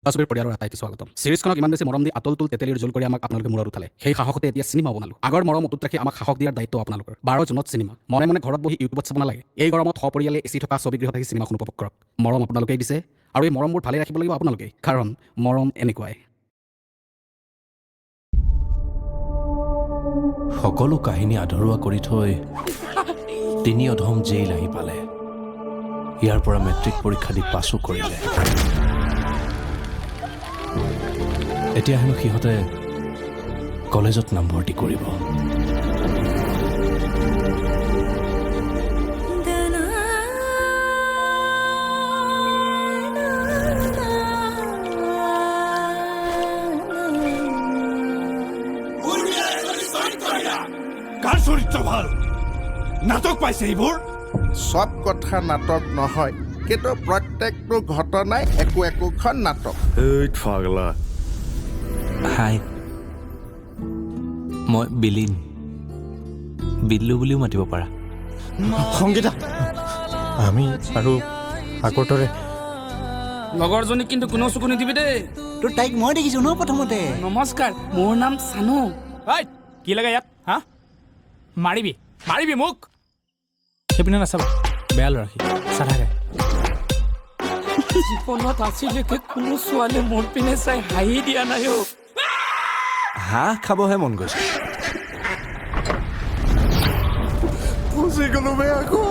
ছবিৰ পৰিয়ালৰ আটাইকে স্বাগতম। সিৰিজখনক ইমান বেছি মৰম দি আতল-তুল তেতেলীৰ জোল কৰি আমাক আপোনালোকে মূৰত উঠালে। সেই সাহসতে এতিয়া চিনেমা বনালো। আগৰ মৰম অটুট ৰাখি আমাক সাহস দিয়াৰ দায়িত্ব আপোনালোকৰ। 12 জুনত চিনেমা। মনে মনে ঘৰত বহি ইউটিউবত চাব নালাগে। এই গৰমত সপৰিয়ালে এচি থকা ছবিগৃহত আহি চিনেমাখন উপভোগ কৰক। মৰম আপোনালোকেই দিছে আৰু এই মৰমবোৰ ভালে ৰাখিব লাগিব আপোনালোকেই, কাৰণ মৰম এনেকুৱাই। সকলো কাহিনী আধৰুৱা কৰি থৈ তিনি অধম জেইল আহি পালে। ইয়াৰ পৰা মেট্ৰিক পৰীক্ষা দি পাছো কৰিলে। এতিয়া হেনো সিহঁতে কলেজত নামভৰ্তি কৰিব। কাৰ চৰিত্ৰ ভাল? নাটক পাইছে এইবোৰ? সব কথা নাটক নহয়, কিন্তু প্ৰত্যেকটো ঘটনাই একোখন নাটক। এই পাগলা। হাই, মই বিলিন। বিল্লু বুলিও মাতিব পাৰা। সংগীতা, আমি আৰু আগৰ দৰে লগৰজনীক কিন্তু কোনেও চকু নিদিবি দেই। তোৰ তাইক মই দেখিছো ন প্ৰথমতে। নমস্কাৰ, মোৰ নাম চানু। কি লাগে ইয়াত? হা, মাৰিবি মাৰিবি মোক? সেইপিনে নাচাবা, বেয়া ল'ৰাখি চাধাকে। জীৱনত আজিলৈকে কোনো ছোৱালী মোৰ পিনে চাই হাঁহি দিয়া নাই অ'। হাঁহ খাবহে মন গৈছে। বুজি গলো বে আকৌ।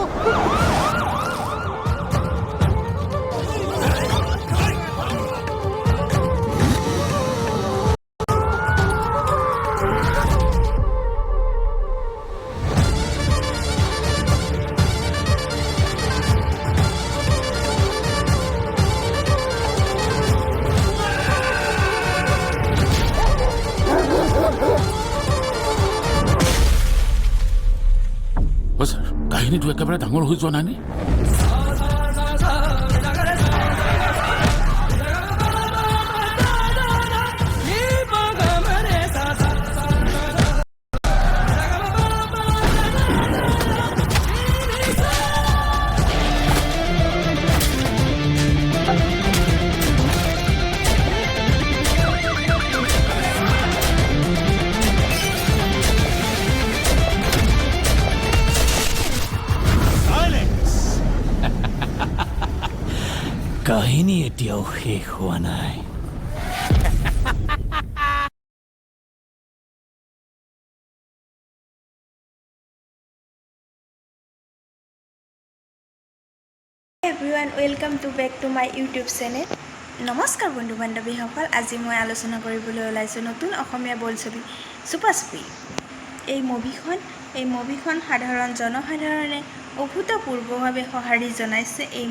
ছাৰ, কাহিনীটো একেবাৰে ডাঙৰ হৈ যোৱা নাই নে? কাহিনী এতিয়াও শেষ হোৱা নাই। Everyone, welcome to back to my YouTube channel. নমস্কাৰ বন্ধু বান্ধৱীসকল, আজি মই আলোচনা কৰিবলৈ ওলাইছোঁ নতুন অসমীয়া বোলছবি চুপাচুপি। এই মুভিখন সাধাৰণ জনসাধাৰণে অভূতপূৰ্বভাৱে সঁহাৰি জনাইছে। এই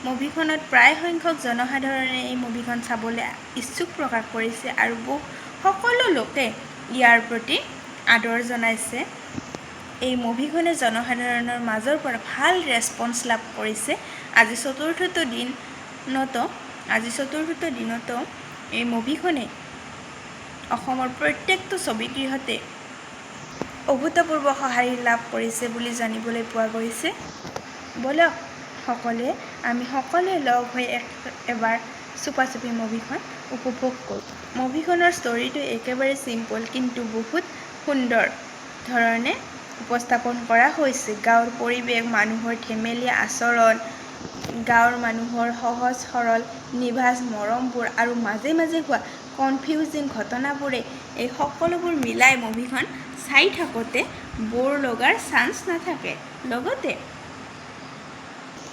মুভিখনত প্ৰায় সংখ্যক জনসাধাৰণে এই মুভিখন চাবলৈ ইচ্ছুক প্ৰকাশ কৰিছে আৰু সকলো লোকে ইয়াৰ প্ৰতি আদৰ জনাইছে। এই মুভিখনে জনসাধাৰণৰ মাজৰ পৰা ভাল ৰেছপন্স লাভ কৰিছে। আজি চতুৰ্থটো দিনতো এই মুভিখনে অসমৰ প্ৰত্যেকটো ছবিগৃহতে অভূতপূৰ্ব সঁহাৰি লাভ কৰিছে বুলি জানিবলৈ পোৱা গৈছে। বলক আমি সকলোৱে লগ হৈ এবাৰ চুপাচুপি মুভিখন উপভোগ কৰোঁ। মুভিখনৰ ষ্টৰিটো একেবাৰে চিম্পল কিন্তু বহুত সুন্দৰ ধৰণে উপস্থাপন কৰা হৈছে। গাঁৱৰ পৰিৱেশ, মানুহৰ ধেমেলীয়া আচৰণ, গাঁৱৰ মানুহৰ সহজ সৰল নিভাঁজ মৰমবোৰ আৰু মাজে মাজে হোৱা কনফিউজিং ঘটনাবোৰে এই সকলোবোৰ মিলাই মুভিখন চাই থাকোঁতে বৰ লগাৰ চান্স নাথাকে। লগতে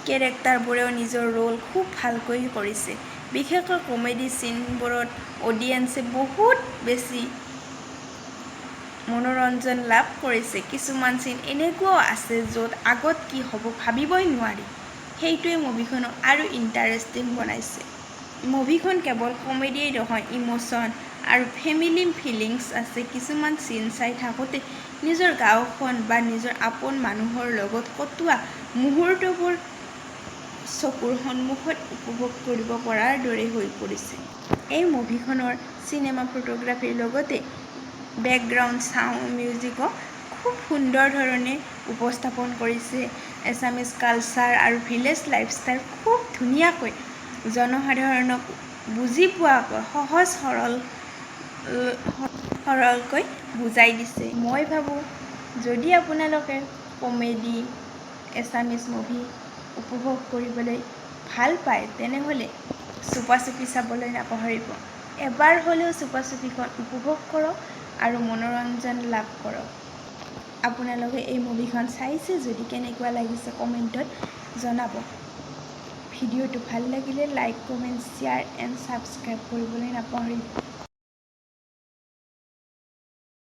কেৰেক্টাৰবোৰেও নিজৰ ৰোল খুব ভালকৈ কৰিছে। বিশেষকৈ কমেডি চিনবোৰত অডিয়েঞ্চে বহুত বেছি মনোৰঞ্জন লাভ কৰিছে। কিছুমান চিন এনেকুৱাও আছে য'ত আগত কি হ'ব ভাবিবই নোৱাৰি। সেইটোৱে মুভিখনক আৰু ইণ্টাৰেষ্টিং বনাইছে। মুভিখন কেৱল কমেডিয়েই নহয়, ইম'শ্যন আৰু ফেমিলি ফিলিংছ আছে। কিছুমান চিন চাই থাকোঁতে নিজৰ গাঁওখন বা নিজৰ আপোন মানুহৰ লগত কটোৱা মুহূৰ্তবোৰ চকুৰ সন্মুখত উপভোগ কৰিব পৰাৰ দৰে হৈ পৰিছে। এই মুভিখনৰ চিনেমা ফটোগ্ৰাফীৰ লগতে বেকগ্ৰাউণ্ড চাউণ্ড মিউজিকো খুব সুন্দৰ ধৰণে উপস্থাপন কৰিছে। এছামিজ কালচাৰ আৰু ভিলেজ লাইফষ্টাইল খুব ধুনীয়াকৈ জনসাধাৰণক বুজি পোৱাকৈ সহজ সৰলকৈ বুজাই দিছে। মই ভাবোঁ যদি আপোনালোকে কমেডি এছামিজ মুভি উপভোগ কৰিবলৈ ভাল পায় তেনেহ'লে চুপাচুপি চাবলৈ নাপাহৰিব। এবাৰ হ'লেও চুপাচুপিখন উপভোগ কৰক আৰু মনোৰঞ্জন লাভ কৰক। আপোনালোকে এই মুভিখন চাইছে যদি কেনেকুৱা লাগিছে কমেণ্টত জনাব। ভিডিঅ'টো ভাল লাগিলে like comment share and subscribe কৰিবলৈ নাপাহৰিব।